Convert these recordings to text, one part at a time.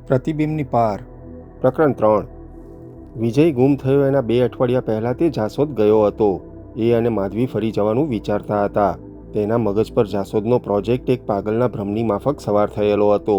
પ્રતિબિંબની પાર. પ્રકરણ 3. વિજય ગુમ થયો એના 2 અઠવાડિયા પહેલાં તે જાસોદ ગયો હતો. એ અને માધવી ફરી જવાનું વિચારતા હતા. તેના મગજ પર જાસોદનો પ્રોજેક્ટ એક પાગલના ભ્રમની માફક સવાર થયેલો હતો.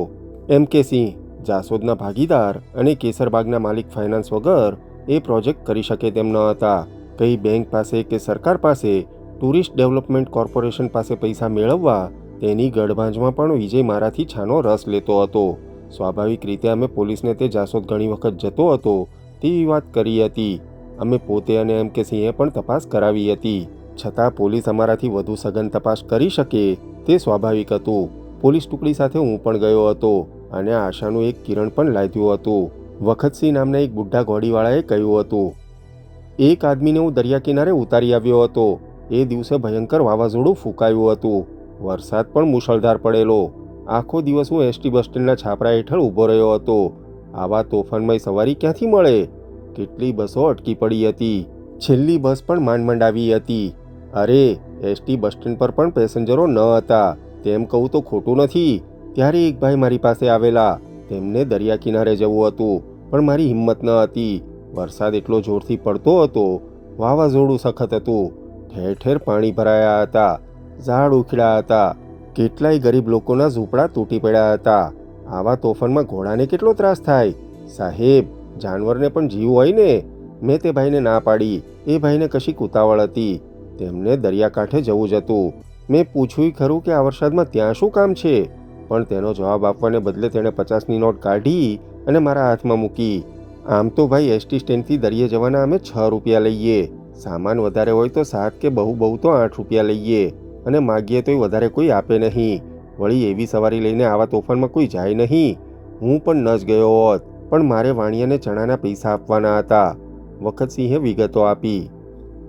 M.K. સિંહ, જાસોદના ભાગીદાર અને કેસરબાગના માલિક ફાઇનાન્સ વગર એ પ્રોજેક્ટ કરી શકે તેમ ન હતા. કઈ બેંક પાસે કે સરકાર પાસે, ટુરિસ્ટ ડેવલપમેન્ટ કોર્પોરેશન પાસે પૈસા મેળવવા તેની ગડભાંજમાં પણ વિજય મારાથી છાનો રસ લેતો હતો. સ્વાભાવિક રીતે અમે પોલીસને તે જાસોદ ઘણી વખત જતો હતો તેવી વાત કરી હતી. અમે પોતે અને M.K. સિંહે પણ તપાસ કરાવી હતી. છતાં પોલીસ અમારાથી વધુ સઘન તપાસ કરી શકે તે સ્વાભાવિક હતું. પોલીસ ટુકડી સાથે હું પણ ગયો હતો અને આશાનું એક કિરણ પણ લાદ્યું હતું. વખતસિંહ નામના એક બુઢા ઘોડીવાળાએ કહ્યું હતું, એક આદમીને હું દરિયા કિનારે ઉતારી આવ્યો હતો. એ દિવસે ભયંકર વાવાઝોડું ફૂંકાયું હતું. વરસાદ પણ મુશળધાર પડેલો. આખો દિવસ હું એસટી બસ સ્ટેન્ડના છાપરા હેઠળ ઊભો રહ્યો હતો. આવા તોફાનમાં સવારી ક્યાંથી મળે? કેટલી બસો અટકી પડી હતી. છેલ્લી બસ પણ માંડ આવી હતી. અરે, એસટી બસ સ્ટેન્ડ પર પણ પેસેન્જરો ન હતા. તેમ કહું તો ખોટું નથી. ત્યારે એક ભાઈ મારી પાસે આવેલા. તેમને દરિયા કિનારે જવું હતું, પણ મારી હિંમત ન હતી. વરસાદ એટલો જોરથી પડતો હતો. વાવાઝોડું સખત હતું. ઠેર ઠેર પાણી ભરાયા હતા. ઝાડ ઉખડ્યા હતા. કેટલાય ગરીબ લોકોના ઝૂંપડા તૂટી પડ્યા હતા. આવા તોફાનમાં ઘોડાને કેટલો ત્રાસ થાય? સાહેબ, જાનવરને પણ જીવ હોય ને. મેં તે ભાઈને ના પાડી. એ ભાઈને કશીક ઉતાવળ હતી. તેમને દરિયાકાંઠે જવું જ હતું. મેં પૂછ્યું ખરું કે આ વરસાદમાં ત્યાં શું કામ છે? પણ તેનો જવાબ આપવાને બદલે તેણે 50ની નોટ કાઢી અને મારા હાથમાં મૂકી. આમ તો ભાઈ, એસટી સ્ટેન્ડથી દરિયે જવાના અમે 6 રૂપિયા લઈએ. સામાન વધારે હોય તો 7 કે બહુ તો 8 રૂપિયા લઈએ અને માગીએ તોય વધારે કોઈ આપે નહીં. વળી એવી સવારી લઈને આવા તોફાનમાં કોઈ જાય નહીં. હું પણ ન જ ગયો હોત, પણ મારે વાણિયાને ચણાના પૈસા આપવાના હતા. વખતસિંહે વિગતો આપી.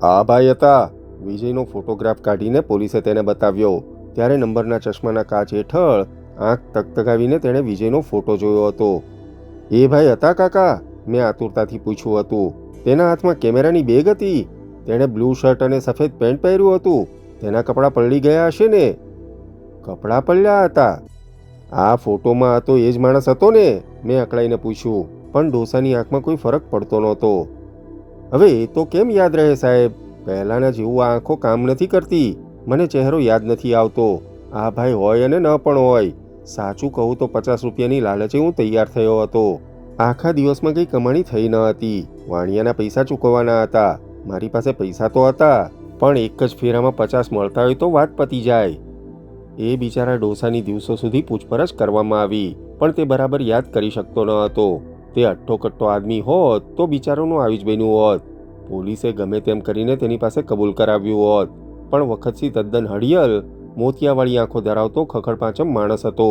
આ ભાઈ હતા. વિજયનો ફોટોગ્રાફ કાઢીને પોલીસે તેને બતાવ્યો. ત્યારે નંબરના ચશ્માના કાચ હેઠળ આંખ તકતકાવીને તેણે વિજયનો ફોટો જોયો હતો. એ ભાઈ હતા કાકા? મેં આતુરતાથી પૂછ્યું હતું. તેના હાથમાં કેમેરાની બેગ હતી. તેણે બ્લુ શર્ટ અને સફેદ પેન્ટ પહેર્યું હતું. તેના કપડાં પલળી ગયા હશે ને? કપડાં પલળ્યા હતા? આ ફોટોમાં હતો એ જ માણસ હતો ને? મેં અકળાઈને પૂછ્યું. પણ ડોસાની આંખમાં કોઈ ફરક પડતો નહોતો. હવે એ તો કેમ યાદ રહે સાહેબ? પહેલાંના જેવું આ આંખો કામ નથી કરતી. મને ચહેરો યાદ નથી આવતો. આ ભાઈ હોય અને ન પણ હોય. સાચું કહું તો 50 રૂપિયાની લાલચે હું તૈયાર થયો હતો. આખા દિવસમાં કંઈ કમાણી થઈ ન હતી. વાણિયાના પૈસા ચૂકવવાના હતા. મારી પાસે પૈસા તો હતા, પણ એક જ ફેરામાં 50 મળતા હોય તો વાત પતી જાય. એ બિચારા ડોસાની દિવસો સુધી પૂછપરછ કરવામાં આવી, પણ તે બરાબર યાદ કરી શકતો ન હતો. તે અટ્ટોકટ્ટો આદમી હોત તો બિચારોનું આવી જ બન્યું હોત. પોલીસે ગમે તેમ કરીને તેની પાસે કબૂલ કરાવ્યું હોત. પણ વખતસિંહ તદ્દન હડિયલ, મોતિયાવાળી આંખો ધરાવતો ખખડપાચમ માણસ હતો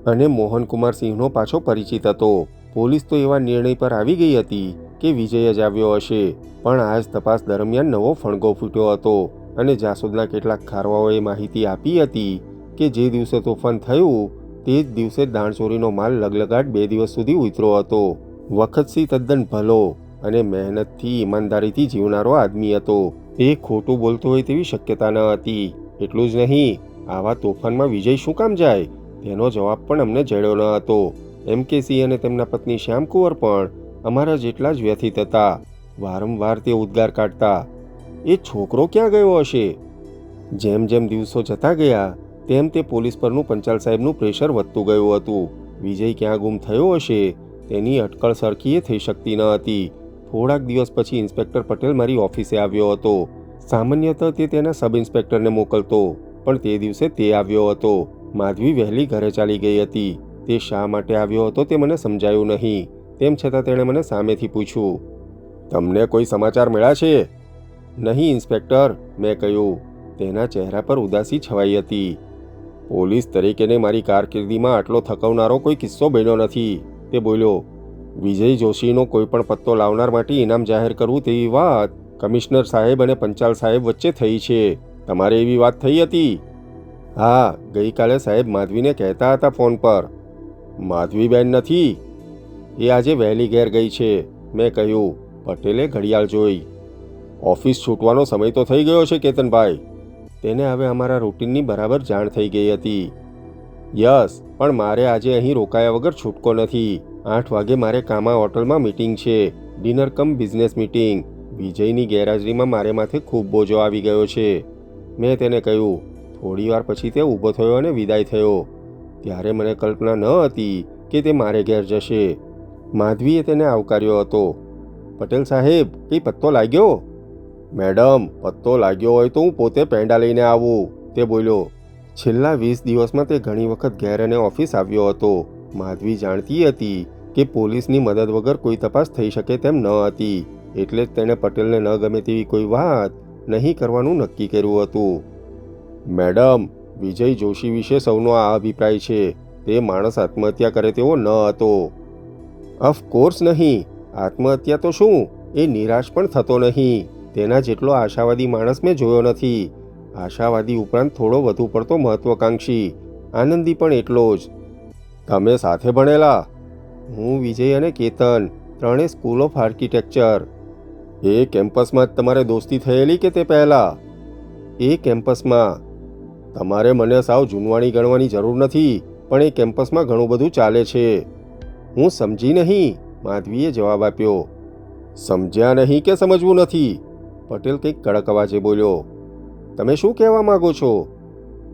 અને મોહનકુમાર સિંહનો પાછો પરિચિત હતો. પોલીસ તો એવા નિર્ણય પર આવી ગઈ હતી કે વિજય જ આવ્યો હશે. પણ આજ તપાસ દરમિયાન નવો ફણગો ફૂટ્યો હતો અને જાસૂદના કેટલાક ખારવાઓએ માહિતી આપી હતી કે જે દિવસે તોફાન થયું તે જ દિવસે દાણચોરીનો માલ લગલગાટ 2 દિવસ સુધી ઉતર્યો હતો. વખતસિંહ તદ્દન ભલો અને મહેનતથી ઈમાનદારીથી જીવનારો આદમી હતો. એ ખોટું બોલતો હોય તેવી શક્યતા ન હતી. એટલું જ નહીં, આવા તોફાનમાં વિજય શું કામ જાય તેનો જવાબ પણ અમને જડ્યો ન હતો. M.K. સિંહ અને તેમના પત્ની શ્યામકુંવર પણ અમારા જેટલા જ વ્યથિત હતા. વારંવાર તે ઉદ્ગાર કાઢતા, એ છોકરો ક્યાં ગયો હશે? જેમ જેમ દિવસો જતા ગયા તેમ તે પોલીસ પરનું પંચાલ સાહેબનું પ્રેશર વધતું ગયું હતું. વિજય ક્યાં ગુમ થયો હશે તેની અટકળ સરખીએ થઈ શકતી ન હતી. થોડાક દિવસ પછી ઇન્સ્પેક્ટર પટેલ મારી ઓફિસે આવ્યો હતો. સામાન્યતઃ તે તેના સબ ઇન્સ્પેક્ટરને મોકલતો, પણ તે દિવસે તે આવ્યો હતો. માધવી વહેલી ઘરે ચાલી ગઈ હતી. તે શા માટે આવ્યો હતો તે મને સમજાયું નહીં. તેમ છતાં તેણે મને સામેથી પૂછ્યું, તમને કોઈ સમાચાર મળ્યા છે? નહીં ઇન્સ્પેક્ટર, મેં કહ્યું. તેના ચહેરા પર ઉદાસી છવાઈ હતી. પોલીસ તરીકેને મારી કારકિર્દીમાં આટલો થકવનારો કોઈ કિસ્સો બન્યો નથી, તે બોલ્યો. વિજય જોશીનો કોઈ પણ પત્તો લાવનાર માટે ઇનામ જાહેર કરવું તેવી વાત કમિશનર સાહેબ અને પંચાલ સાહેબ વચ્ચે થઈ છે. તમારે એવી વાત થઈ હતી? હા, ગઈકાલે સાહેબ માધવીને કહેતા હતા ફોન પર. માધવીબેન નથી? એ આજે વહેલી ઘેર ગઈ છે, મેં કહ્યું. પટેલે ઘડિયાળ જોઈ. ઓફિસ છૂટવાનો સમય તો થઈ ગયો છે કેતનભાઈ. તેને હવે અમારા રૂટીનની બરાબર જાણ થઈ ગઈ હતી. યસ, પણ મારે આજે અહીં રોકાયા વગર છૂટકો નથી. 8 વાગે મારે કામા હોટલમાં મીટિંગ છે, ડિનર કમ બિઝનેસ મીટિંગ. વિજયની ગેરહાજરીમાં મારે માથે ખૂબ બોજો આવી ગયો છે. મેં તેને કહ્યું. થોડીવાર પછી તે ઊભો થયો અને વિદાય થયો. ત્યારે મને કલ્પના ન હતી કે તે મારે ઘેર જશે. માધવીએ તેને આવકાર્યો હતો. પટેલ સાહેબ, કંઈ પત્તો લાગ્યો? મેડમ, પત્તો લાગ્યો હોય તો હું પોતે પેંડા લઈને આવું, તે બોલ્યો. છેલ્લા 20 દિવસમાં તે ઘણી વખત ઘેર અને ઓફિસ આવ્યો હતો. માધવી જાણતી હતી કે પોલીસની મદદ વગર કોઈ તપાસ થઈ શકે તેમ ન હતી, એટલે જ તેણે પટેલને ન ગમે તેવી કોઈ વાત નહીં કરવાનું નક્કી કર્યું હતું. મેડમ, વિજય જોશી વિશે સૌનો આ અભિપ્રાય છે. તે માણસ આત્મહત્યા કરે તેવો ન હતો. ઓફકોર્સ નહીં. આત્મહત્યા તો શું, એ નિરાશ પણ થતો નહીં. તેના જેટલો આશાવાદી માણસ મેં જોયો નથી. આશાવાદી ઉપરાંત થોડો વધુ પડતો મહત્વાકાંક્ષી, આનંદી પણ એટલો જ. તમે સાથે ભણેલા? હું, વિજય અને કેતન, ત્રણે સ્કૂલ ઓફ આર્કિટેક્ચર. એ કેમ્પસમાં જ તમારે દોસ્તી થયેલી કે તે પહેલાં? એ કેમ્પસમાં. તમારે મને સાવ જૂનવાણી ગણવાની જરૂર નથી, પણ એ કેમ્પસમાં ઘણું બધું ચાલે છે. હું સમજી નહીં, માધવીએ જવાબ આપ્યો. સમજ્યા નહીં કે સમજવું નથી? પટેલ કંઈક કડક અવાજે બોલ્યો. તમે શું કહેવા માગો છો?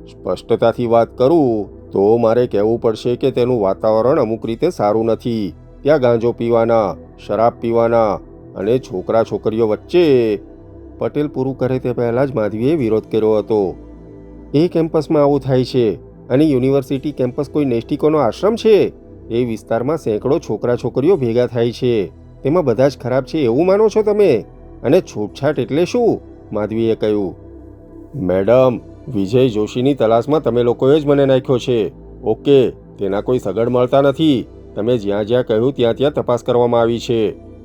સ્પષ્ટતાથી વાત કરું તો મારે કહેવું પડશે કે તેનું વાતાવરણ અમુક રીતે સારું નથી. ત્યાં ગાંજો પીવાના, શરાબ પીવાના અને છોકરા છોકરીઓ વચ્ચે. પટેલ પૂરું કરે તે પહેલાં જ માધવીએ વિરોધ કર્યો હતો. એ કેમ્પસમાં આવું થાય છે અને યુનિવર્સિટી કેમ્પસ કોઈ નૈષ્ટિકોનો આશ્રમ છે? એ વિસ્તારમાં સેંકડો છોકરા છોકરીઓ ભેગા થાય છે, તેમાં બધા જ ખરાબ છે એવું માનો છો તમે? અને છૂટછાટ એટલે શું? માધવીએ કહ્યું. મેડમ, વિજય જોશીની તલાશમાં તમે લોકોએ જ મને નાખ્યો છે. ઓકે, તેના કોઈ સગડ મળતા નથી. તમે જ્યાં જ્યાં કહ્યું ત્યાં ત્યાં તપાસ કરવામાં આવી છે.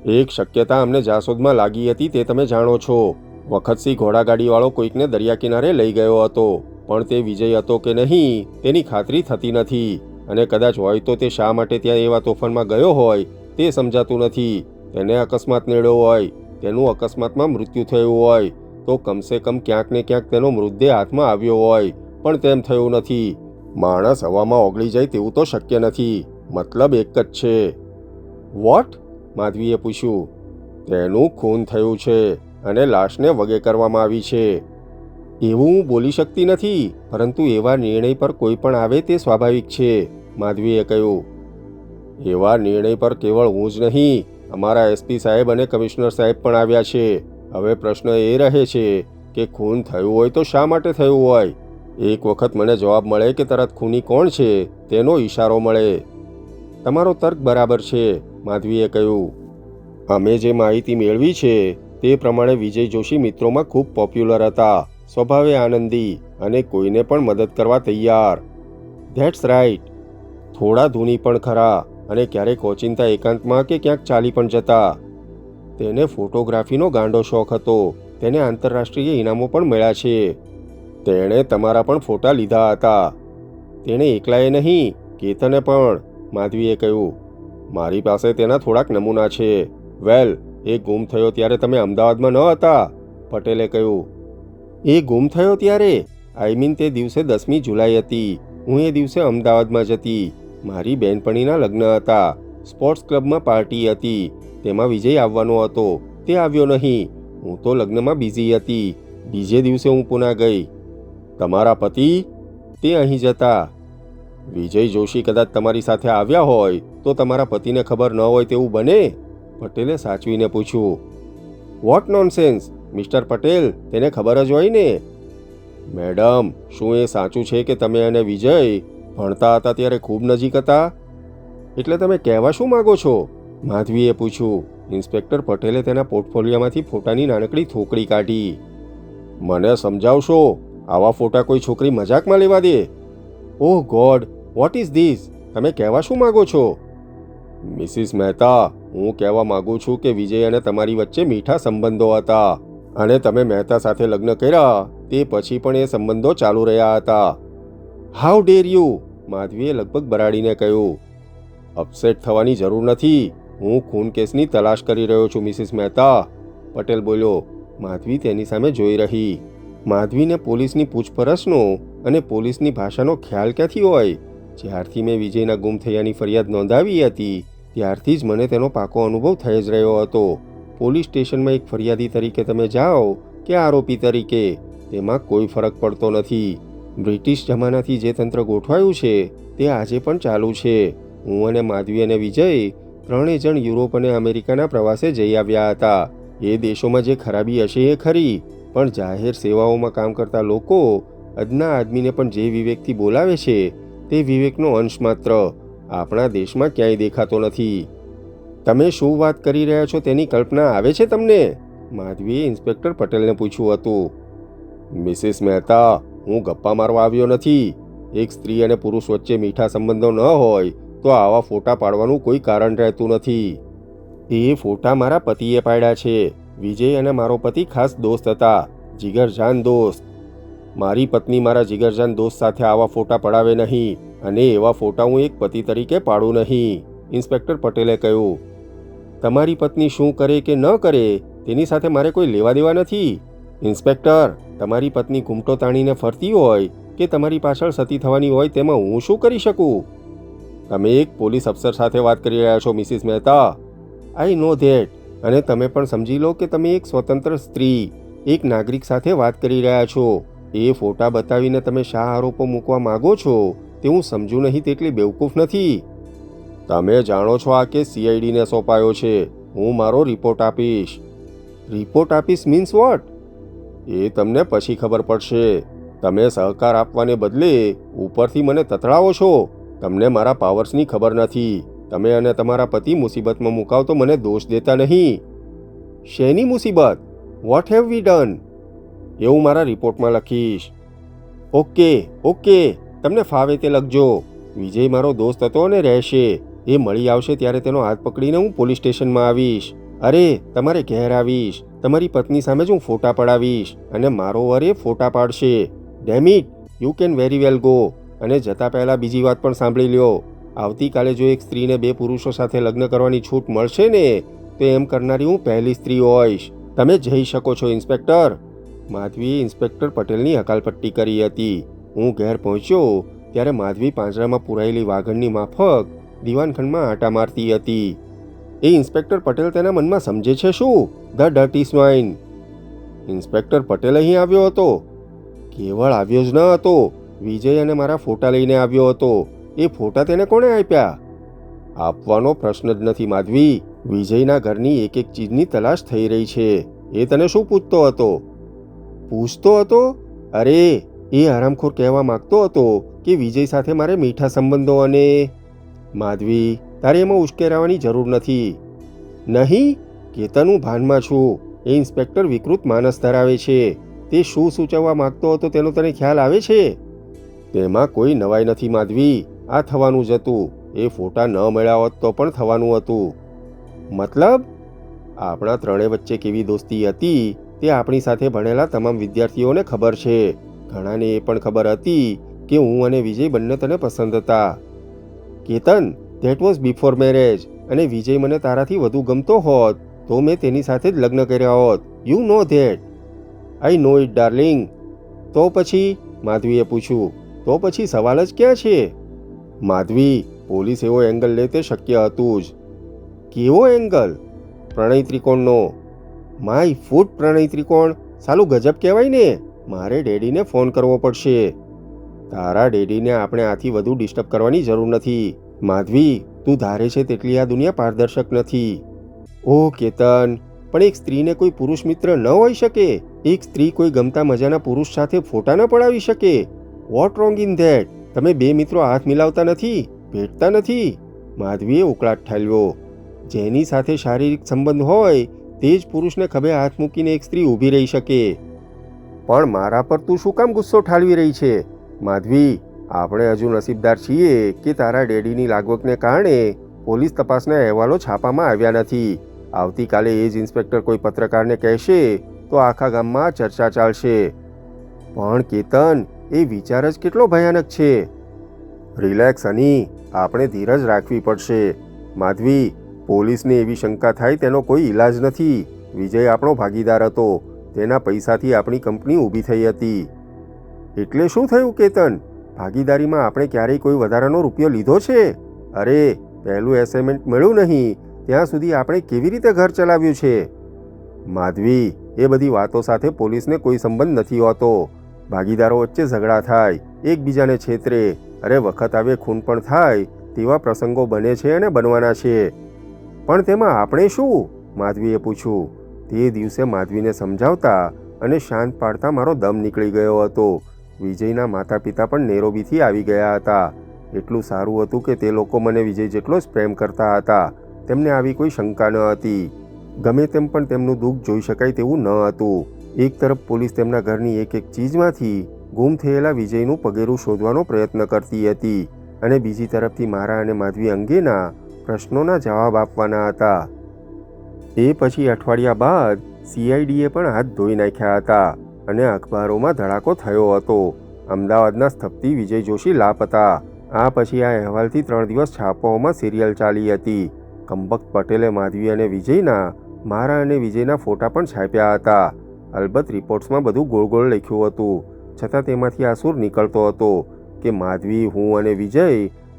એક શક્યતા અમને જાસૂદમાં લાગી હતી તે તમે જાણો છો. વખતસિંહ ઘોડાગાડીવાળો કોઈકને દરિયા કિનારે લઈ ગયો હતો, પણ તે વિજય હતો કે નહીં તેની ખાતરી થતી નથી. અને કદાચ હોય તો તે શા માટે ત્યાં એવા તોફાનમાં ગયો હોય તે સમજાતું નથી. તેને અકસ્માત નડ્યો હોય, તેનું અકસ્માતમાં મૃત્યુ થયું હોય તો કમસે કમ ક્યાંક ને ક્યાંક તેનો મૃતદેહ હાથમાં આવ્યો હોય, પણ તેમ થયું નથી. માણસ હવામાં ઓગળી જાય તેવું તો શક્ય નથી. મતલબ એક જ છે. વોટ? માધવીએ પૂછ્યું. તેનું ખૂન થયું છે અને લાશને વગે કરવામાં આવી છે. એવું હું બોલી શકતી નથી, પરંતુ એવા નિર્ણય પર કોઈ પણ આવે તે સ્વાભાવિક છે, માધવીએ કહ્યું. એવા નિર્ણય પર કેવળ હું જ નહીં, અમારા એસપી સાહેબ અને કમિશનર સાહેબ પણ આવ્યા છે. હવે પ્રશ્ન એ રહે છે કે ખૂન થયું હોય તો શા માટે થયું હોય? એક વખત મને જવાબ મળે કે તરત ખૂની કોણ છે તેનો ઈશારો મળે. તમારો તર્ક બરાબર છે, માધવીએ કહ્યું. અમે જે માહિતી મેળવી છે તે પ્રમાણે વિજય જોશી મિત્રોમાં ખૂબ પોપ્યુલર હતા, સ્વભાવે આનંદી અને કોઈને પણ મદદ કરવા તૈયાર. That's right. થોડા ધૂની પણ ખરા અને ક્યારેક ઓચિંતા એકાંતમાં કે ક્યાંક ચાલી પણ જતા. તેને ફોટોગ્રાફીનો ગાંડો શોખ હતો. તેને આંતરરાષ્ટ્રીય ઇનામો પણ મળ્યા છે. તેણે તમારા પણ ફોટા લીધા હતા. તેણે એકલાએ નહીં, કેતને પણ, માધવીએ કહ્યું. મારી પાસે તેના થોડાક નમૂના છે. વેલ, એ ગુમ થયો ત્યારે તમે અમદાવાદમાં ન હતા? પટેલે કહ્યું. એ ગુમ થયો ત્યારે? આઈ મીન તે દિવસે 10મી જુલાઈ હતી. હું એ દિવસે અમદાવાદમાં જ હતી. મારી બહેનપણીના લગ્ન હતા. સ્પોર્ટ્સ ક્લબમાં પાર્ટી હતી, તેમાં વિજય આવવાનો હતો. તે આવ્યો નહીં. હું તો લગ્નમાં બિઝી હતી. બીજે દિવસે હું પુના ગઈ. તમારા પતિ? તે અહીં જ હતા. વિજય જોશી કદાચ તમારી સાથે આવ્યા હોય તો તમારા પતિને ખબર ન હોય તેવું બને? પટેલે સાચવીને પૂછ્યું. વોટ નોનસેન્સ, મિસ્ટર પટેલ, તેને ખબર જ હોય ને. મેડમ, શું એ સાચું છે કે તમે અને વિજય ભણતા હતા ત્યારે ખૂબ નજીક હતા? એટલે તમે કહેવા શું માગો છો? માધવીએ પૂછ્યું. ઇન્સ્પેક્ટર પટેલે તેના પોર્ટફોલિયોમાંથી ફોટાની નાનકડી થોકડી કાઢી. મને સમજાવશો? આવા ફોટા કોઈ છોકરી મજાકમાં લેવા દે? ઓહ ગોડ, વોટ ઇઝ ધીસ? તમે કહેવા શું માગો છો? મિસિસ મહેતા, હું કહેવા માગું છું કે વિજય અને તમારી વચ્ચે મીઠા સંબંધો હતા અને તમે મહેતા સાથે લગ્ન કર્યા તે પછી પણ એ સંબંધો ચાલુ રહ્યા હતા. How der you? માધવીએ લગભગ બરાડીને કહ્યું. અપસેટ થવાની જરૂર નથી. હું ખૂન કેસની તલાશ કરી રહ્યો છું, મિસિસ મહેતા, પટેલ બોલ્યો. માધવી તેની સામે જોઈ રહી. માધવીને પોલીસની પૂછપરછનો અને પોલીસની ભાષાનો ખ્યાલ ક્યાંથી હોય? જ્યારથી મેં વિજયના ગુમ થયાની ફરિયાદ નોંધાવી હતી ત્યારથી જ મને તેનો પાકો અનુભવ થઈ જ રહ્યો હતો. પોલીસ સ્ટેશનમાં એક ફરિયાદી તરીકે તમે જાઓ કે આરોપી તરીકે, તેમાં કોઈ ફરક પડતો નથી. બ્રિટિશ જમાનાથી જે તંત્ર ગોઠવાયું છે તે આજે પણ ચાલુ છે. હું અને માધવી અને વિજય ત્રણેય જણ યુરોપ અને અમેરિકાના પ્રવાસે જઈ આવ્યા હતા. એ દેશોમાં જે ખરાબી હશે એ ખરી, પણ જાહેર સેવાઓમાં કામ કરતા લોકો અદના આદમીને પણ જે વિવેકથી બોલાવે છે તે વિવેકનો અંશ માત્ર આપણા દેશમાં ક્યાંય દેખાતો નથી. તમે શું વાત કરી રહ્યા છો તેની કલ્પના આવે છે તમને? માધવીએ ઇન્સ્પેક્ટર પટેલને પૂછ્યું હતું. મિસિસ મહેતા, હું ગપ્પા મારવા આવ્યો નથી. એક સ્ત્રી અને પુરુષ વચ્ચે મીઠા સંબંધો ન હોય તો આવા ફોટા પાડવાનું કોઈ કારણ રહેતું નથી. એ ફોટા મારા પતિએ પાડ્યા છે. વિજય અને મારો પતિ ખાસ દોસ્ત હતા, જીગરજાન દોસ્ત. મારી પત્ની મારા જીગરજાન દોસ્ત સાથે આવા ફોટા પડાવે નહીં, અને એવા ફોટા હું એક પતિ તરીકે પાડું નહીં, ઇન્સ્પેક્ટર પટેલે કહ્યું. તમારી પત્ની શું કરે કે ન કરે તેની સાથે મારે કોઈ લેવા દેવા નથી. ઇન્સ્પેક્ટર, તમારી પત્ની ઘૂમટો તાણીને ફરતી હોય કે તમારી પાછળ સતી થવાની હોય તેમાં હું શું કરી શકું? તમે એક પોલીસ અફસર સાથે વાત કરી રહ્યા છો Mrs Mehta. I know that. અને તમે પણ સમજી લો કે તમે એક સ્વતંત્ર સ્ત્રી, એક નાગરિક સાથે વાત કરી રહ્યા છો. એ ફોટા બતાવીને તમે શા આરોપો મૂકવા માગો છો તે હું સમજુ નહીં તેટલી બેવકૂફ નથી. તમે જાણો છો આ કેસ CIDને સોંપાયો છે. હું મારો રિપોર્ટ આપીશ. રિપોર્ટ આપીશ મીન્સ વોટ? એ તમને પછી ખબર પડશે. તમે સહકાર આપવાને બદલે ઉપરથી મને તતડાવો છો. તમને મારા પાવર્સની ખબર નથી. તમે અને તમારા પતિ મુસીબતમાં મુકાવ તો મને દોષ દેતા નહીં. શેની મુસીબત? What have V done? એવું મારા રિપોર્ટમાં લખીશ. ઓકે ઓકે, તમને ફાવે તે લખજો. વિજય મારો દોસ્ત હતો અને રહેશે. એ મળી આવશે ત્યારે તેનો હાથ પકડીને હું પોલીસ સ્ટેશનમાં આવીશ. અરે, તમારે ઘેર આવીશ. તમારી પત્ની સામે જ હું ફોટા પડાવીશ અને મારો વર એ ફોટા પાડશે. Dam it, you can very well go. અને જતા પહેલાં બીજી વાત પણ સાંભળી લ્યો. આવતીકાલે જો એક સ્ત્રીને બે પુરુષો સાથે લગ્ન કરવાની છૂટ મળશે ને તો એમ કરનારી હું પહેલી સ્ત્રી હોઈશ. તમે જઈ શકો છો ઇન્સ્પેક્ટર. માધવીએ ઇન્સ્પેક્ટર પટેલની હકાલપટ્ટી કરી હતી. હું ઘેર પહોંચ્યો ત્યારે માધવી પાંજરામાં પૂરાયેલી વાઘણની માફક દીવાનખંડમાં આંટા મારતી હતી. એ ઇન્સ્પેક્ટર પટેલ તેના મનમાં સમજે છે શું? The dirty swine. Inspector Patel અહીં આવ્યો હતો. કેવળ આવ્યો જ ન હતો, વિજય અને મારા ફોટા લઈને આવ્યો હતો. એ ફોટા તેને કોણે આપ્યા? આપવાનો પ્રશ્ન જ નથી માધવી. વિજયના ઘરની એક એક ચીજની તલાશ થઈ રહી છે. એ તને શું પૂછતો હતો? પૂછતો હતો? અરે, એ હરામખોર કહેવા માંગતો હતો કે વિજય સાથે મારે મીઠા સંબંધો અને... માધવી, તારે એમાં ઉશ્કેરાવાની જરૂર નથી. નહીં? કેતન, હું ભાનમાં છું. એ ઇન્સ્પેક્ટર વિકૃત માનસ ધરાવે છે. તે શું સૂચવવા માંગતો હતો તેનો તને ખ્યાલ આવે છે? તેમાં કોઈ નવાઈ નથી માધવી. આ થવાનું જ હતું. એ ફોટા ન મળ્યા હોત તો પણ થવાનું હતું. મતલબ? આપણા ત્રણેય વચ્ચે કેવી દોસ્તી હતી તે આપણી સાથે ભણેલા તમામ વિદ્યાર્થીઓને ખબર છે. ઘણાને એ પણ ખબર હતી કે હું અને વિજય બંને તને પસંદ હતા. Ketan, that was before marriage. અને વિજય મને તારાથી વધુ ગમતો હોત તો મેં તેની સાથે જ લગ્ન કર્યા હોત. You know that. I know it darling. તો પછી? માધવીએ પૂછ્યું. તો પછી સવાલ જ ક્યાં છે? માધવી, પોલીસ એવો એંગલ લે તે શક્ય હતું જ. કેવો એંગલ? પ્રણય ત્રિકોણનો. માય ફૂટ, પ્રણય ત્રિકોણ સાલું ગજબ કહેવાય ને. મારે ડેડીને ફોન કરવો પડશે. તારા ડેડીને આપણે આથી વધુ ડિસ્ટર્બ કરવાની જરૂર નથી. માધવી, તું ધારે છે તેટલી આ દુનિયા પારદર્શક નથી. ઓહ કેતન, પણ એક સ્ત્રીને કોઈ પુરુષ મિત્ર ન હોઈ શકે? એક સ્ત્રી કોઈ ગમતા મજાના પુરુષ સાથે ફોટા ન પડાવી શકે? What wrong in that? તમે બે મિત્રો હાથ મિલાવતા નથી, ભેટતા નથી? માધવીએ ઉકળાટ ઠાલવ્યો. જેની સાથે શારીરિક સંબંધ હોય તે જ પુરુષને ખભે હાથ મૂકીને એક સ્ત્રી ઊભી રહી શકે. પણ મારા પર તું શું કામ ગુસ્સો ઠાલવી રહી છે? માધવી, આપણે હજુ નસીબદાર છીએ કે તારા ડેડીની લાગવગને કારણે પોલીસ તપાસના અહેવાલો છાપામાં આવ્યા નથી. આવતીકાલે એ જ ઇન્સ્પેક્ટર કોઈ પત્રકારને કહેશે તો આખા ગામમાં ચર્ચા ચાલશે. પણ કેતન, એ વિચાર જ કેટલો ભયાનક છે. રિલેક્સ હની, આપણે ધીરજ રાખવી પડશે. માધવી, પોલીસને એવી શંકા થાય તેનો કોઈ ઈલાજ નથી. વિજય આપણો ભાગીદાર હતો. તેના પૈસાથી આપણી કંપની ઊભી થઈ હતી. એટલે શું થયું કેતન? ભાગીદારીમાં આપણે ક્યારેય કોઈ વધારાનો રૂપિયો લીધો છે? અરે, પહેલું એસાઇનમેન્ટ મળ્યું નહીં ત્યાં સુધી આપણે કેવી રીતે ઘર ચલાવ્યું છે? માધવી, એ બધી વાતો સાથે પોલીસને કોઈ સંબંધ નથી હોતો. ભાગીદારો વચ્ચે ઝઘડા થાય, એકબીજાને છેતરે, અરે વખત આવે ખૂન પણ થાય તેવા પ્રસંગો બને છે અને બનવાના છે. પણ તેમાં આપણે શું? માધવીએ પૂછ્યું. તે દિવસે માધવીને સમજાવતા અને શાંત પાડતા મારો દમ નીકળી ગયો હતો. વિજયના માતા પિતા પણ નેરોબીથી આવી ગયા હતા. એટલું સારું હતું કે તે લોકો મને વિજય જેટલો જ પ્રેમ કરતા હતા. તેમને આવી કોઈ શંકા ન હતી. ગમે તેમ પણ તેમનું દુઃખ જોઈ શકાય તેવું ન હતું. એક તરફ પોલીસ તેમના ઘરની એક એક ચીજમાંથી ગુમ થયેલા વિજયનું પગેરું શોધવાનો પ્રયત્ન કરતી હતી અને બીજી તરફથી મારા અને માધવી અંગેના પ્રશ્નોના જવાબ આપવાના હતા. એ પછી અઠવાડિયા બાદ CIDએ પણ હાથ ધોઈ નાખ્યા હતા અને અખબારોમાં ધડાકો થયો હતો. અમદાવાદના સ્થપતિ વિજય જોશી લાપતા. આ પછી આ અહેવાલથી 3 દિવસ છાપાઓમાં સિરિયલ ચાલી હતી. કંબક પટેલે માધવી અને વિજયના, મારા અને વિજયના ફોટા પણ છાપ્યા હતા. અલબત્ત રિપોર્ટ્સમાં બધું ગોળ ગોળ લખ્યું હતું, છતાં તેમાંથી આ સૂર નીકળતો હતો કે માધવી, હું અને વિજય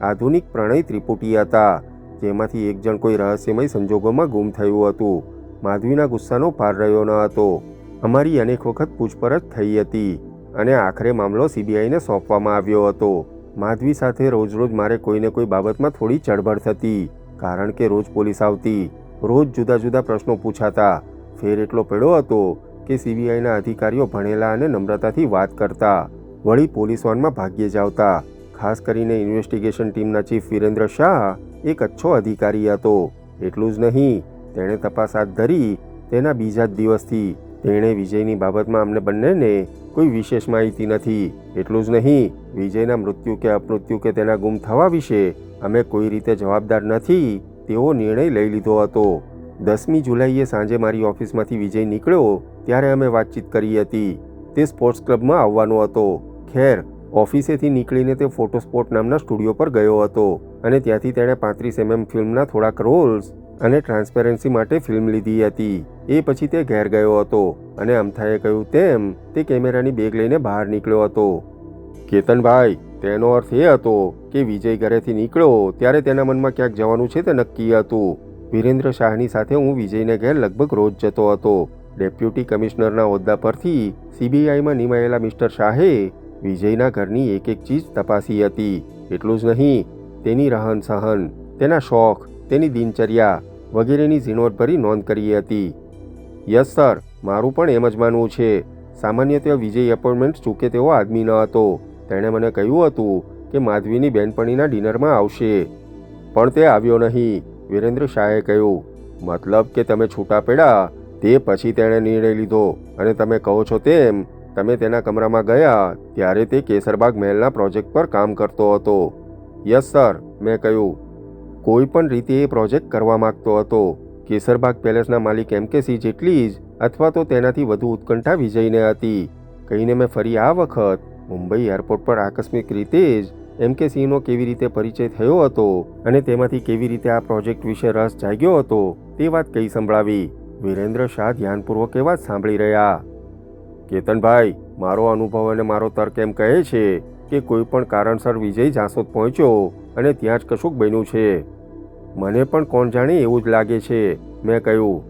આધુનિક પ્રણય ત્રિપુટી હતા, જેમાંથી એક જણ કોઈ રહસ્યમય સંજોગોમાં ગુમ થયું હતું. માધવીના ગુસ્સાનો પાર રહ્યો ન હતો. અમારી અનેક વખત પૂછપરછ થઈ હતી અને આખરે મામલો CBIને સોંપવામાં આવ્યો હતો. માધવી સાથે રોજ રોજ મારે કોઈને કોઈ બાબતમાં થોડી ચળબળ થતી, કારણ કે રોજ પોલીસ આવતી, રોજ જુદા જુદા પ્રશ્નો પૂછાતા. ફેર એટલો પડ્યો હતો કે CBIના અધિકારીઓ ભણેલા અને નમ્રતાથી વાત કરતા, વળી પોલીસ વાનમાં ભાગ્યે જ આવતા. ખાસ કરીને ઇન્વેસ્ટિગેશન ટીમના ચીફ વિરેન્દ્ર શાહ એક અચ્છો અધિકારી હતો. એટલું જ નહીં, તેણે તપાસ હાથ ધરી તેના બીજા જ દિવસથી તેણે વિજયની બાબતમાં અમને બંનેને કોઈ વિશેષ માહિતી નથી. એટલું જ નહીં, વિજયના મૃત્યુ કે અપમૃત્યુ કે તેના ગુમ થવા વિશે અમે કોઈ રીતે જવાબદાર નથી તેવો નિર્ણય લઈ લીધો હતો. 10મી જુલાઈએ સાંજે મારી ઓફિસમાંથી વિજય નીકળ્યો ત્યારે અમે વાતચીત કરી હતી. તે સ્પોર્ટ્સ ક્લબમાં આવવાનો હતો. ખેર, ઓફિસેથી નીકળીને તે ફોટોસ્પોટ નામના સ્ટુડિયો પર ગયો હતો અને ત્યાંથી તેણે 35mm ફિલ્મના થોડાક રોલ્સ અને ટ્રાન્સપેરન્સી માટે ફિલ્મ લીધી હતી. એ પછી તે ઘેર ગયો હતો અને અમથાએ કહ્યું તેમ તે કેમેરાની બેગ લઈને બહાર નીકળ્યો હતો. કેતનભાઈ, તેનો અર્થ એ હતો કે વિજય ઘરેથી નીકળ્યો ત્યારે તેના મનમાં ક્યાંક જવાનું છે તે નક્કી હતું. વિરેન્દ્ર શાહની સાથે હું વિજયને ઘેર લગભગ રોજ જતો હતો. ડેપ્યુટી કમિશનરના હોદ્દા પરથી CBIમાં નિમાયેલા મિસ્ટર શાહે વિજયના ઘરની એક એક ચીજ તપાસી હતી. એટલું જ નહીં, તેની રહન સહન, તેના શોખ, તેની દિનચર્યા વગેરેની ઝીણવટભરી નોંધ કરી હતી. યસ સર, મારું પણ એમ જ માનવું છે. સામાન્યતઃ વિજય એપોઇન્ટમેન્ટ ચૂકે તેવો આદમી ન હતો. તેણે મને કહ્યું હતું કે માધવીની બહેનપણીના ડિનરમાં આવશે, પણ તે આવ્યો નહીં. વિરેન્દ્ર શાહે કહ્યું. મતલબ કે તમે છૂટા પડ્યા તે પછી તેણે નિર્ણય લીધો અને તમે કહો છો તેમ તમે તેના કમરામાં ગયા ત્યારે તે કેસરબાગ મહેલના પ્રોજેક્ટ પર કામ કરતો હતો. યસ સર, મેં કહ્યું. કોઈ પણ રીતે એ પ્રોજેક્ટ કરવા માંગતો હતો. કેસરબાગ પેલેસના માલિક MK સિંહ જેટલી જ અથવા તો તેનાથી વધુ ઉત્કંઠા વિજયને હતી. કહીને મેં ફરી આ વખત મુંબઈ એરપોર્ટ પર આકસ્મિક રીતે જ MK સિંહનો કેવી રીતે પરિચય થયો હતો અને તેમાંથી કેવી રીતે આ પ્રોજેક્ટ વિશે રસ જાગ્યો હતો તે વાત કહી સંભળાવી. વિરેન્દ્ર શાહ ધ્યાનપૂર્વક એ વાત સાંભળી રહ્યા. કેતનભાઈ, મારો અનુભવ અને મારો તર્ક એમ કહે છે કે કોઈ પણ કારણસર વિજય જાસોદ પહોંચ્યો અને ત્યાં જ કશુંક બન્યું છે. મને પણ કોણ જાણે એવું જ લાગે છે, મેં કહ્યું.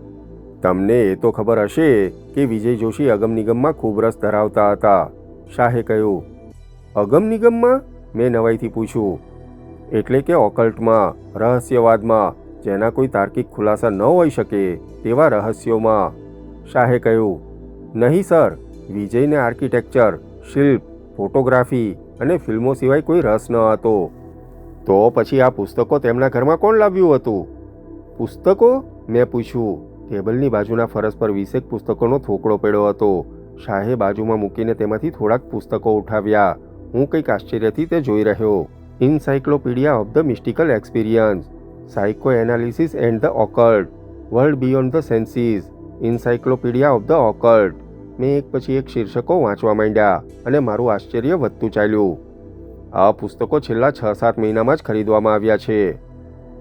તમને એ તો ખબર હશે કે વિજય જોશી અગમ નિગમમાં ખૂબ રસ ધરાવતા હતા, શાહે કહ્યું. અગમ નિગમમાં? મેં નવાઈથી પૂછ્યું. એટલે કે ઓકલ્ટમાં, રહસ્યવાદમાં, જેના કોઈ તાર્કિક ખુલાસા ન હોઈ શકે તેવા રહસ્યોમાં, શાહે કહ્યું. નહીં સર, વિજયને આર્કિટેક્ચર, શિલ્પ, ફોટોગ્રાફી અને ફિલ્મો સિવાય કોઈ રસ ન હતો. તો પછી આ પુસ્તકો તેમના ઘરમાં કોણ લાવ્યું હતું? પુસ્તકો? મેં પૂછ્યું. ટેબલની બાજુના ફરસ પર 20 પુસ્તકોનો થોકડો પડ્યો હતો. શાહે બાજુમાં મૂકીને તેમાંથી થોડાક પુસ્તકો ઉઠાવ્યા. હું કંઈક આશ્ચર્યથી તે જોઈ રહ્યો. Encyclopedia of the mystical experience, psychoanalysis and the occult, world beyond the senses, encyclopedia of the occult. મેં એક પછી એક શીર્ષકો વાંચવા માંડ્યા અને મારું આશ્ચર્ય વધતું ચાલ્યું. આ પુસ્તકો છેલ્લા 6-7 મહિનામાં જ ખરીદવામાં આવ્યા છે.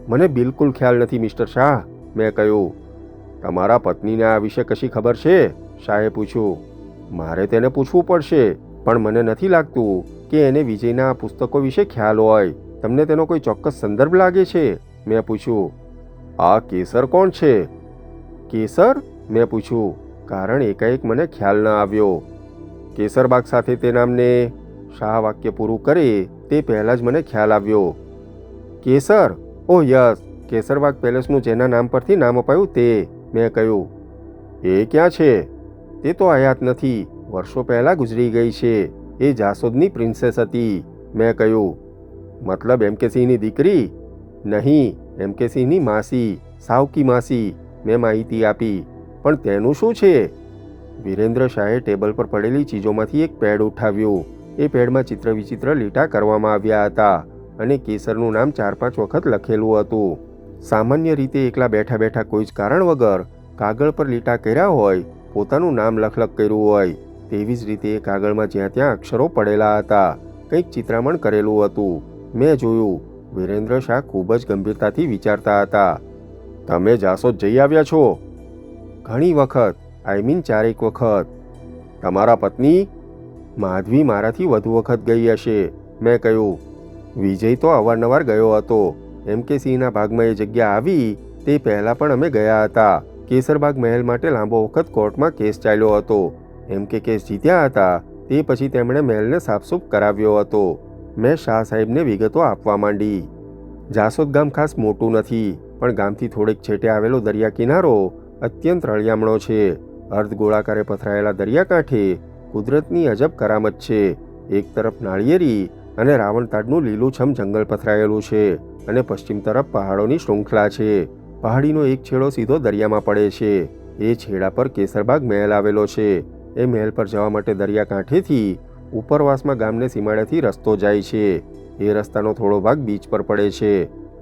મને બિલકુલ ખ્યાલ નથી મિસ્ટર શાહ, મેં કહ્યું. તમારા પત્નીને આ વિશે કશી ખબર છે? શાહે પૂછ્યું. મારે તેને પૂછવું પડશે, પણ મને નથી લાગતું કે એને વિજયના પુસ્તકો વિશે ખ્યાલ હોય. તમને તેનો કોઈ ચોક્કસ સંદર્ભ લાગે છે? મેં પૂછ્યું. આ કેસર કોણ છે? કેસર? મેં પૂછ્યું, કારણ એકાએક મને ખ્યાલ ન આવ્યો. કેસરબાગ સાથે તે નામને શાહ વાક્ય પૂરું કરે તે પહેલાં જ મને ખ્યાલ આવ્યો. કેસર? ઓહ યસ, કેસરબાગ પેલેસનું જેના નામ પરથી નામ અપાયું તે, મેં કહ્યું. એ ક્યાં છે? તે તો હયાત નથી, વર્ષો પહેલાં ગુજરી ગઈ છે. એ જાસૂદની પ્રિન્સેસ હતી, મેં કહ્યું. મતલબ એમ કે સિંહની દીકરી? નહીં, એમ કે સિંહની માસી, સાવકી માસી, મેં માહિતી આપી. પણ તેનું શું છે? વિરેન્દ્ર શાહે ટેબલ પર પડેલી ચીજોમાંથી એક પેડ ઉઠાવ્યું. એ પેડમાં ચિત્ર વિચિત્ર લીટા કરવામાં આવ્યા હતા અને કેસરનું નામ 4-5 વખત લખેલું હતું. સામાન્ય રીતે એકલા બેઠા બેઠા કોઈ જ કારણ વગર કાગળ પર લીટા કર્યા હોય, પોતાનું નામ લખ કર્યું હોય, તેવી જ રીતે એ કાગળમાં જ્યાં ત્યાં અક્ષરો પડેલા હતા. કંઈક ચિત્રામણ કરેલું હતું. મેં જોયું. વિરેન્દ્ર શાહ ખૂબ જ ગંભીરતાથી વિચારતા હતા. તમે જાસોદ જઈ આવ્યા છો? ઘણી વખત, આઈ મીન 4 વખત. તમારા પત્ની? માધવી મારાથી વધુ વખત ગઈ હશે, મેં કહ્યું. વિજય તો અવારનવાર ગયો હતો. એમ કે સિંહના ભાગમાં એ જગ્યા આવી તે પહેલાં પણ અમે ગયા હતા. કેસરબાગ મહેલ માટે લાંબો વખત કોર્ટમાં કેસ ચાલ્યો હતો. એમ કે કેસ જીત્યા હતા તે પછી તેમણે મહેલને સાફસૂફ કરાવ્યો હતો. મેં શાહ સાહેબને વિગતો આપવા માંડી. જાસોદ ગામ ખાસ મોટું નથી, પણ ગામથી થોડેક છેટે આવેલો દરિયા કિનારો અત્યંત રળિયામણો છે. અર્ધ ગોળાકારે પથરાયેલા દરિયાકાંઠે કુદરતની અજબ કરામત છે. એક તરફ નાળિયેરી અને રાવણતાડનું લીલુંછમ જંગલ પથરાયેલું છે અને પશ્ચિમ તરફ પહાડોની શૃંખલા છે. પહાડીનો એક છેડો સીધો દરિયામાં પડે છે. એ છેડા પર કેસરબાગ મહેલ આવેલો છે. એ મહેલ પર જવા માટે દરિયાકાંઠેથી ઉપરવાસમાં ગામને સીમાડેથી રસ્તો જાય છે. એ રસ્તાનો થોડો ભાગ બીચ પર પડે છે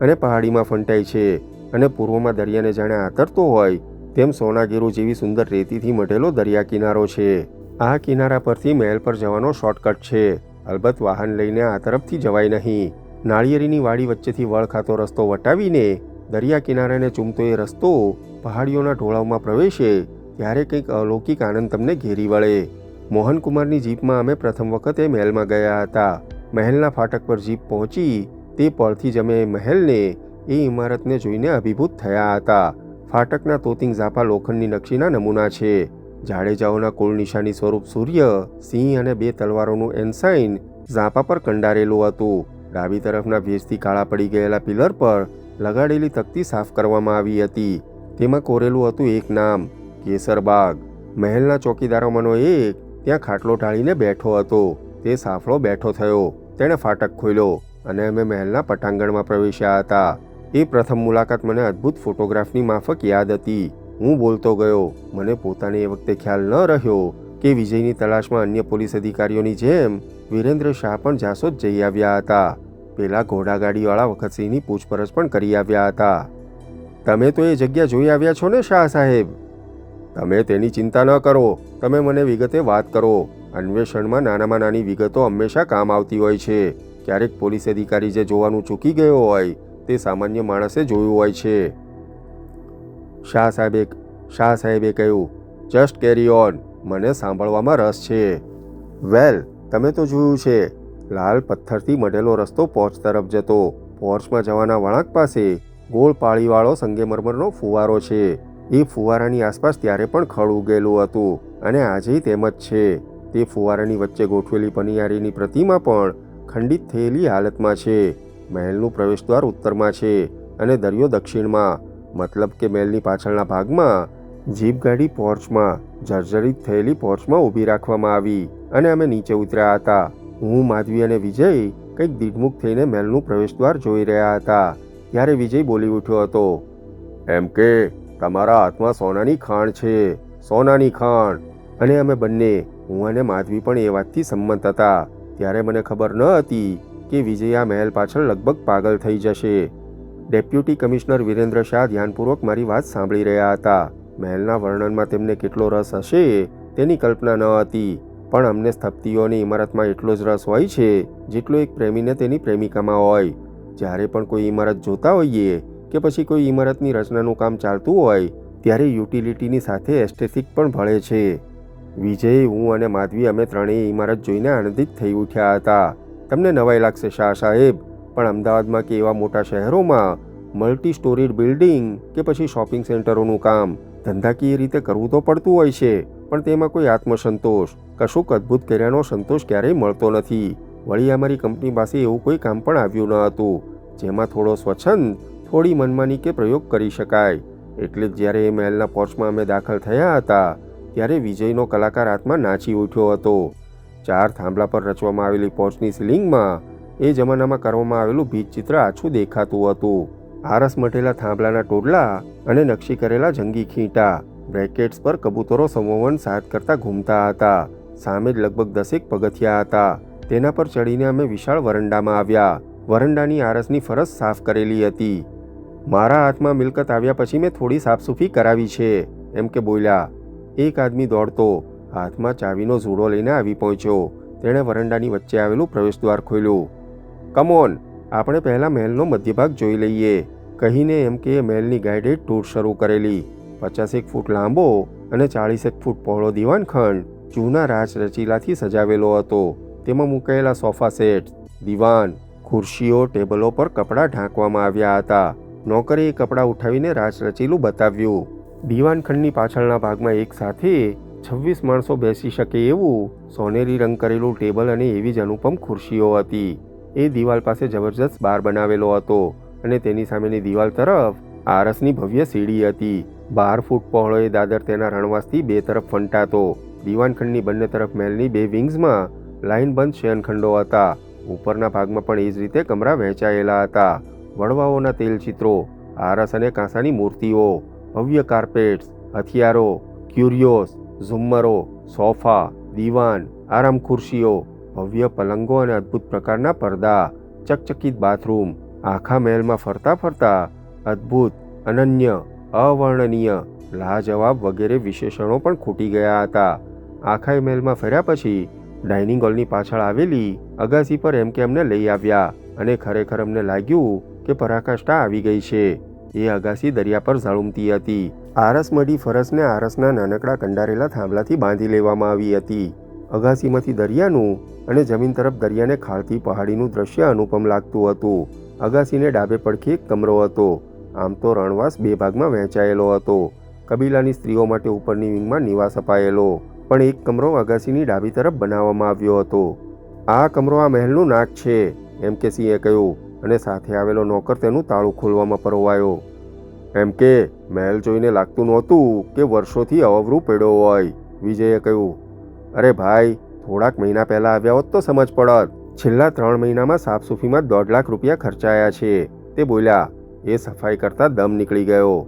અને પહાડીમાં ફંટાય છે અને પૂર્વમાં દરિયાને જાણે આતરતો હોય તેમ સોનાગીરું જેવી સુંદર રેતીથી મઢેલો દરિયા કિનારો છે. આ કિનારા પરથી મહેલ પર જવાનો શોર્ટકટ છે. અલબત્ત વાહન લઈને આ તરફથી જવાય નહીં. નાળિયેરીની વાડી વચ્ચેથી વળ ખાતો રસ્તો વટાવીને દરિયા કિનારાને ચૂમતો એ રસ્તો પહાડીઓના ઢોળાવમાં પ્રવેશે ત્યારે કંઈક અલૌકિક આનંદ તમને ઘેરી વળે. મોહનકુમારની જીપમાં અમે પ્રથમ વખત એ મહેલમાં ગયા હતા. મહેલના ફાટક પર જીપ પહોંચી તે પળથી જ અમે મહેલને, એ ઇમારતને જોઈને અભિભૂત થયા હતા. ફાટકના તોતિંગ ઝાપા લોખંડની નકશીના નમૂના છે. જાડેજાઓના કુળ નિશાની સ્વરૂપ સૂર્ય, સિંહ અને 2 તલવારોનું એન્સાઇન ઝાપા પર કંડારેલું હતું. ડાબી તરફના ભેજથી કાળા પડી ગયેલા પિલર પર લગાડેલી તકતી સાફ કરવામાં આવી હતી. તેમાં કોરેલું હતું એક નામ, કેસરબાગ. મહેલના ચોકીદારોમાંનો એક ત્યાં ખાટલો ઢાળીને બેઠો હતો. તે સાફળો બેઠો થયો. તેણે ફાટક ખોલ્યો અને અમે મહેલના પટાંગણમાં પ્રવેશ્યા હતા. એ પ્રથમ મુલાકાત મને અદ્ભુત ફોટોગ્રાફની માફક યાદ હતી. હું બોલતો ગયો. મને પોતાને એ વખતે ખ્યાલ ન રહ્યો કે વિજયની તલાશમાં અન્ય પોલીસ અધિકારીઓની જેમ વિરેન્દ્ર શાહ પણ જાસોદ જઈ આવ્યા હતા. પેલા ઘોડાગાડીવાળા વખતસિંહની પૂછપરછ પણ કરી આવ્યા હતા. તમે તો એ જગ્યા જોઈ આવ્યા છો ને શાહ સાહેબ? તમે તેની ચિંતા ન કરો, તમે મને વિગતે વાત કરો. અન્વેષણમાં નાનામાં નાની વિગતો હંમેશા કામ આવતી હોય છે. ક્યારેક પોલીસ અધિકારી જે જોવાનું ચૂકી ગયો હોય તે સામાન્ય માણસે જોયું હોય છે. શાહ સાહેબે કહ્યું, જસ્ટ કેરી ઓન, મને સાંભળવામાં રસ છે. વેલ, તમે તો જોયું છે. લાલ પથ્થરથી મઢેલો રસ્તો પોર્ચ તરફ જતો. પોર્ચમાં જવાના વળાંક પાસે ગોળ પાળીવાળો સંગેમરમરનો ફુવારો છે. એ ફુવારાની આસપાસ ત્યારે પણ ખડ ઉગેલું હતું અને આજે તેમ જ છે. તે ફુવારાની વચ્ચે ગોઠવેલી પનિયારીની પ્રતિમા પણ ખંડિત થયેલી હાલતમાં છે. મહેલનું પ્રવેશદ્વાર ઉત્તરમાં છે અને દરિયો દક્ષિણમાં. મતલબ કે મહેલની પાછળના ભાગમાં જીપગાડી પોર્ચમાં, જર્જરિત થયેલી પોર્ચમાં ઊભી રાખવામાં આવી અને અમે નીચે ઉતર્યા હતા. હું, માધવી અને વિજય કંઈક દિગ્મુખ થઈને મહેલનું પ્રવેશદ્વાર જોઈ રહ્યા હતા. ત્યારે વિજય બોલી ઉઠ્યો હતો, એમ કે તમારા હાથમાં સોનાની ખાણ છે, સોનાની ખાણ. અને અમે બંને, હું અને માધવી પણ એ વાતથી સંમત હતા. ત્યારે મને ખબર ન હતી કે વિજય આ મહેલ પાછળ લગભગ પાગલ થઈ જશે. ડેપ્યુટી કમિશનર વિરેન્દ્ર શાહ ધ્યાનપૂર્વક મારી વાત સાંભળી રહ્યા હતા. મહેલના વર્ણનમાં તેમને કેટલો રસ હશે તેની કલ્પના ન હતી, પણ અમને સ્થપતિઓની ઇમારતમાં એટલો જ રસ હોય છે જેટલો એક પ્રેમીને તેની પ્રેમિકામાં હોય. જ્યારે પણ કોઈ ઇમારત જોતા હોઈએ કે પછી કોઈ ઇમારતની રચનાનું કામ ચાલતું હોય ત્યારે યુટિલિટીની સાથે એસ્થેટિક પણ ભળે છે. વિજય, હું અને માધવી અમે ત્રણેય ઇમારત જોઈને આનંદિત થઈ ઉઠ્યા હતા. તમને નવાઈ લાગશે શાહ સાહેબ, પણ અમદાવાદમાં કે એવા મોટા શહેરોમાં મલ્ટી સ્ટોરીડ બિલ્ડિંગ કે પછી શોપિંગ સેન્ટરોનું કામ ધંધાકીય રીતે કરવું તો પડતું હોય છે, પણ તેમાં કોઈ આત્મસંતોષ, કશુંક અદ્ભુત કર્યાનો સંતોષ ક્યારેય મળતો નથી. વળી અમારી કંપની પાસે એવું કોઈ કામ પણ આવ્યું ન હતું જેમાં થોડો સ્વચ્છંદ, થોડી મનમાની કે પ્રયોગ કરી શકાય. એટલે જ જ્યારે એ મહેલના પોર્ચમાં અમે દાખલ થયા હતા ત્યારે વિજયનો કલાકાર આત્મા નાચી ઉઠ્યો હતો. 4 થાંભલા પર રચવામાં આવેલી પોર્ચની સીલિંગમાં એ જમાનામાં કરવામાં આવેલું ભીંતચિત્ર આછું દેખાતું હતું. આરસ મટેલા થાંભલાના ટોડલા અને નકશી કરેલા જંગી ખીંટા બ્રેકેટ્સ પર કબૂતરો સંવહન સાથ કરતા ઘૂમતા હતા. સામે જ લગભગ 10 પગથિયા હતા. તેના પર ચડીને અમે વિશાળ વરંડામાં આવ્યા. વરંડાની આરસની ફરશ સાફ કરેલી હતી. મારા હાથમાં મિલકત આવ્યા પછી મેં થોડી સાફસૂફી કરાવી છે, એમ કે બોલ્યા. એક આદમી દોડતો હાથમાં ચાવીનો ઝૂડો લઈને આવી પહોંચ્યો. તેણે વરંડાની વચ્ચે આવેલું પ્રવેશદ્વાર ખોલ્યું. કમોન, આપણે પહેલાં મહેલનો મધ્યભાગ જોઈ લઈએ, કહીને એમ કે એ મહેલની ગાઈડેડ ટૂર શરૂ કરેલી. 50 ફૂટ લાંબો અને 40 ફૂટ પહોળો દીવાનખંડ જૂના રાજ રચીલાથી સજાવેલો હતો. તેમાં મૂકાયેલા સોફા સેટ્સ, દીવાન, ખુરશીઓ, ટેબલો પર કપડાં ઢાંકવામાં આવ્યા હતા. નોકરે એ કપડાં ઉઠાવીને રાજ રચીલું બતાવ્યું. દીવાનખંડની પાછળના ભાગમાં એક સાથે 26 માણસો બેસી શકે એવું સોનેરી રંગ કરેલું ટેબલ અને એવી જ અનુપમ ખુરશીઓ હતી. એ દિવાલ પાસે જબરજસ્ત બાર બનાવેલો હતો અને તેની સામેની દિવાલ તરફ આરસની ભવ્ય સીડી હતી. 12 ફૂટ પહોળો એ દાદર તેના રણવાસથી 2 તરફ ફંટાતો. દીવાનખંડની બંને તરફ મહેલની 2 વિંગ્સમાં લાઇનબંધ શયનખંડો હતા. ઉપરના ભાગમાં પણ એ જ રીતે કમરા વહેંચાયેલા હતા. વડવાઓના તેલચિત્રો, આરસ અને કાંસાની મૂર્તિઓ, ભવ્ય કાર્પેટ્સ, હથિયારો, ક્યુરિયોસ, ઝુમ્મરો, સોફા, દીવાન, આરામ ખુરશીઓ, ભવ્ય પલંગો અને અદ્ભુત પ્રકારના પડદા, ચકચકિત બાથરૂમ. આખા મહેલમાં ફરતા ફરતા અદ્ભુત, અનન્ય, અવર્ણનીય, લાજવાબ વગેરે વિશેષણો પણ ખૂટી ગયા હતા. આખા મહેલમાં ફર્યા પછી ડાઇનિંગ હોલની પાછળ આવેલી અગાસી પર એમ કે અમને લઈ આવ્યા અને ખરેખર અમને લાગ્યું કે પરાકાષ્ઠા આવી ગઈ છે. એ અગાસી દરિયા પર ઝળુમતી હતી. આરસ મઢી ફરસને આરસના નાનકડા કંડારેલા થાંભલાથી બાંધી લેવામાં આવી હતી. અગાસીમાંથી દરિયાનું અને જમીન તરફ દરિયાને ખાળતી પહાડીનું દ્રશ્ય અનુપમ લાગતું હતું. અગાસીને ડાબે પડખે એક કમરો હતો. આમ તો રણવાસ 2 ભાગમાં વહેંચાયેલો હતો. કબીલાની સ્ત્રીઓ માટે ઉપરની વિંગમાં નિવાસ અપાયેલો, પણ એક કમરો અગાસીની ડાબી તરફ બનાવવામાં આવ્યો હતો. આ કમરો આ મહેલનું નાક છે, એમ કે સિંહે કહ્યું અને સાથે આવેલો નોકર તેનું તાળું ખોલવામાં પરોવાયો. એમ કે મહેલ જોઈને લાગતું નહોતું કે વર્ષોથી અવરું પડ્યો હોય, વિજયે કહ્યું. અરે ભાઈ, થોડાક મહિના પહેલાં આવ્યા હોત તો સમજ પડત. છેલ્લા 3 મહિનામાં સાફસૂફીમાં 1.5 લાખ રૂપિયા ખર્ચાયા છે, તે બોલ્યા. એ સફાઈ કરતાં દમ નીકળી ગયો.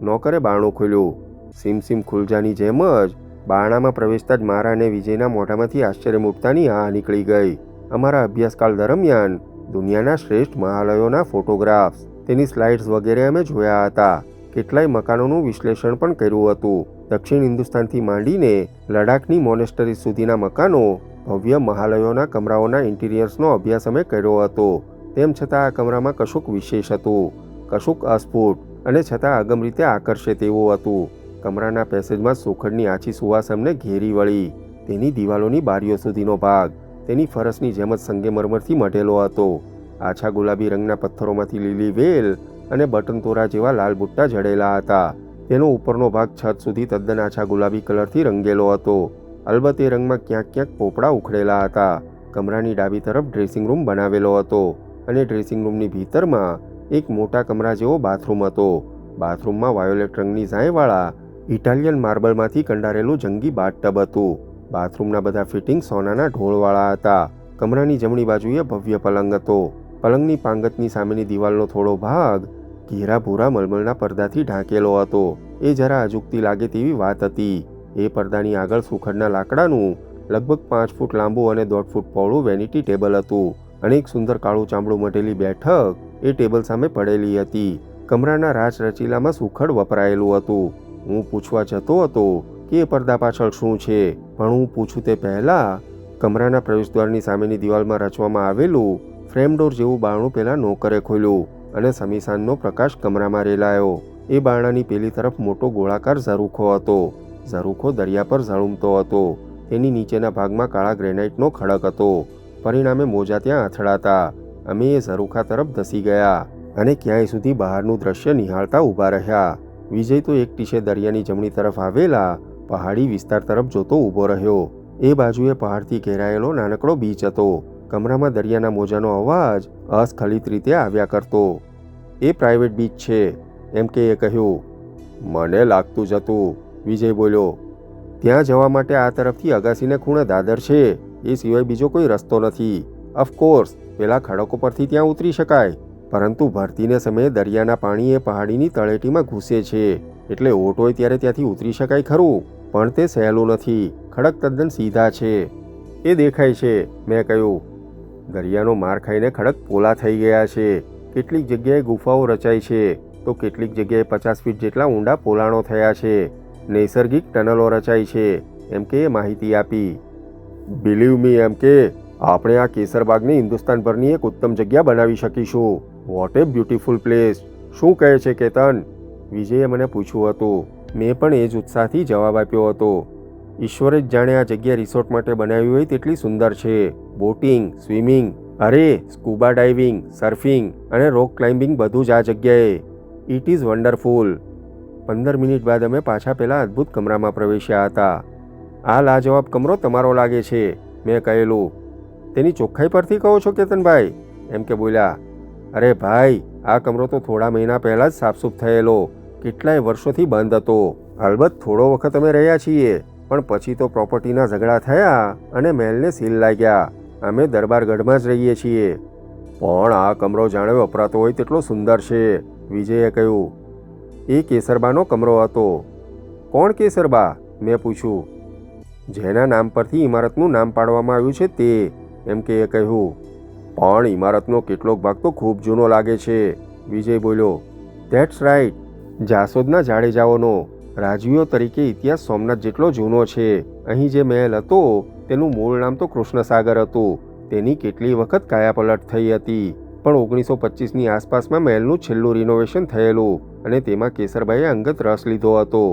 નોકરે બારણું ખોલ્યું. સીમ ખુલજાની જેમ જ બારણામાં પ્રવેશતા જ મારા અને વિજયના મોઢામાંથી આશ્ચર્ય મૂકતાની આ નીકળી ગઈ. અમારા અભ્યાસકાળ દરમિયાન દુનિયાના શ્રેષ્ઠ મહાલયોના ફોટોગ્રાફ્સ, તેની સ્લાઇડ્સ વગેરે અમે જોયા હતા. કેટલાય મકાનોનું વિશ્લેષણ પણ કર્યું હતું. દક્ષિણ હિન્દુસ્તાનથી માંડીને લડાખની મોનેસ્ટરી સુધીના મકાનો, ભવ્ય મહાલયોના કમરાઓના ઇન્ટિરિયર્સનો અભ્યાસ અમે કર્યો હતો. તેમ છતાં આ કમરામાં કશુંક વિશેષ હતું, કશુંક અસ્ફુટ અને છતાં અગમ રીતે આકર્ષે તેવું હતું. કમરાના પેસેજમાં સોખડની આછી સુવાસ અમને ઘેરી વળી. તેની દિવાલોની બારીઓ સુધીનો ભાગ તેની ફરસની જેમ જ સંગેમરમરથી મઢેલો હતો. આછા ગુલાબી રંગના પથ્થરોમાંથી લીલી વેલ અને બટન તોરા જેવા લાલ બુટ્ટા જડેલા હતા. તેનો ઉપરનો ભાગ છત સુધી તદ્દન આછા ગુલાબી કલરથી રંગેલો હતો. અલબત્ત એ રંગમાં ક્યાંક ક્યાંક પોપડા ઉખડેલા હતા. કમરાની ડાબી તરફ ડ્રેસિંગ રૂમ બનાવેલો હતો અને ડ્રેસિંગ રૂમની ભીતરમાં એક મોટા કમરા જેવો બાથરૂમ હતો. બાથરૂમમાં વાયોલેટ રંગની ઝાંયવાળા ઇટાલિયન માર્બલમાંથી કંડારેલું જંગી બાથટબ હતું. બાથરૂમના બધા ફિટિંગ સોનાના ઢોળવાળા હતા. કમરાની જમણી બાજુએ ભવ્ય પલંગ હતો. પલંગની પાંગતની સામેની દિવાલનો થોડો ભાગ ઘેરા ભૂરા મલમલના પડદાથી ઢાંકેલો હતો. એ જરા અજુગતી લાગે તેવી વાત હતી. એ પડદાની આગળ સુખડના લાકડાનું લગભગ 5 ફૂટ લાંબુ અને 1.5 ફૂટ પહોળું વેનિટી ટેબલ હતું અને એક સુંદર કાળું ચામડું મઢેલી બેઠક એ ટેબલ સામે પડેલી હતી. કમરાના રાચ રચીલામાં સુખડ વપરાયેલું હતું. હું પૂછવા જતો હતો કે એ પડદા પાછળ શું છે, પણ હું પૂછું તે પહેલાં કમરાના પ્રવેશદ્વારની સામેની દિવાલમાં રચવામાં આવેલું ફ્રેમ ડોર જેવું બારણું પેલા નોકરે ખોલ્યું અને સમીસાનનો પ્રકાશ કમરામાં રેલાયો. એ બારણાની પેલી તરફ મોટો ગોળાકાર ઝરૂખો હતો. ઝરૂખો દરિયા પર ઝળુમતો હતો. તેની નીચેના ભાગમાં કાળા ગ્રેનાઇટનો ખડક હતો. પરિણામે મોજા ત્યાં અથડાતા. અમે એ ઝરૂખા તરફ ધસી ગયા. અને ક્યાંય સુધી બહારનું દ્રશ્ય નિહાળતા ઊભા રહ્યા. વિજય તો એક ટીશે દરિયાની જમણી તરફ આવેલા પહાડી વિસ્તાર તરફ જોતો ઊભો રહ્યો. એ બાજુએ પહાડથી ઘેરાયેલો નાનકડો બીચ હતો. કમરામાં દરિયાના મોજાનો અવાજ અસ્ખલિત રીતે આવ્યા કરતો. એ પ્રાઇવેટ બીચ છે, એમ કે એ કહ્યું. મને લાગતું જ હતું, વિજય બોલ્યો. ત્યાં જવા માટે આ તરફથી અગાસીને ખૂણે દાદર છે, એ સિવાય બીજો કોઈ રસ્તો નથી. ઓફકોર્સ પેલા ખડકો પરથી ત્યાં ઉતરી શકાય, પરંતુ ભરતીને સમયે દરિયાના પાણી એ પહાડીની તળેટીમાં ઘૂસે છે, એટલે ઓટ હોય ત્યારે ત્યાંથી ઉતરી શકાય ખરું, પણ તે સહેલું નથી. ખડક તદ્દન સીધા છે. એ દેખાય છે, મેં કહ્યું. દરિયાનો માર ખાઈને ખડક પોલા થઈ ગયા છે. કેટલીક જગ્યાએ ગુફાઓ રચાઈ છે, તો કેટલીક જગ્યાએ 50 ફીટ જેટલા ઊંડા પોલાણો થયા છે. નૈસર્ગિક ટનલો રચાઈ છે, એમ કે એ માહિતી આપી. બિલીવ મી, એમ કે આપણે આ કેસરબાગને હિન્દુસ્તાનભરની એક ઉત્તમ જગ્યા બનાવી શકીશું. વોટ એ બ્યુટીફુલ પ્લેસ. શું કહે છે કેતન? વિજયે મને પૂછ્યું હતું. મેં પણ એ જ ઉત્સાહથી જવાબ આપ્યો હતો. ઈશ્વરે જ જાણે આ જગ્યા રિસોર્ટ માટે બનાવી હોય તેટલી સુંદર છે. બોટિંગ, સ્વિમિંગ, અરે સ્કૂબા ડાઇવિંગ, સર્ફિંગ અને રોક ક્લાઇમ્બિંગ બધું જ આ જગ્યાએ. It is wonderful. 15 મિનિટ બાદ અમે પાછા પેલા અદ્ભુત કમરામાં પ્રવેશ્યા હતા. આ લાજવાબ કમરો તમારો લાગે છે, મેં કહેલું. તેની ચોખ્ખાઈ પરથી કહો છો કેતનભાઈ? એમ કે બોલ્યા. અરે ભાઈ, આ કમરો તો થોડા મહિના પહેલાં જ સાફસૂફ થયેલો. કેટલાય વર્ષોથી બંધ હતો. અલબત્ત થોડો વખત અમે રહ્યા છીએ, પણ પછી તો પ્રોપર્ટીના ઝઘડા થયા અને મહેલને સીલ લાગ્યા. અમે દરબારગઢમાં જ રહીએ છીએ. પણ આ કમરો જાણે વપરાતો હોય તેટલો સુંદર છે, વિજયે કહ્યું. એ કેસરબાનો કમરો હતો. કોણ કેસરબા? મેં પૂછ્યું. જેના નામ પરથી ઇમારતનું નામ પાડવામાં આવ્યું છે તે, એમ કે એ કહ્યું. પણ ઇમારતનો કેટલોક ભાગ તો ખૂબ જૂનો લાગે છે, વિજય બોલ્યો. That's right. જાસોદના જાડેજાઓનો રાજવીઓ તરીકે ઇતિહાસ સોમનાથ જેટલો જૂનો છે. અહીં જે મહેલ હતો તેનું મૂળ નામ તો કૃષ્ણસાગર હતું. તેની કેટલી વખત કાયાપલટ થઈ હતી, પણ 1925ની આસપાસમાં મહેલનું છેલ્લું રિનોવેશન થયેલું અને તેમાં કેસરબાઈએ અંગત રસ લીધો હતો.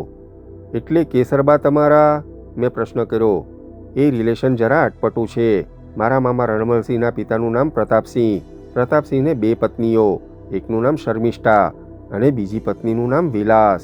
એટલે કેસરબા તમારા? મેં પ્રશ્ન કર્યો. એ રિલેશન જરા અટપટું છે. મારા મામા રણમલસિંહના પિતાનું નામ પ્રતાપસિંહ. પ્રતાપસિંહને 2 પત્નીઓ. એકનું નામ શર્મિષ્ઠા અને બીજી પત્નીનું નામ વિલાસ.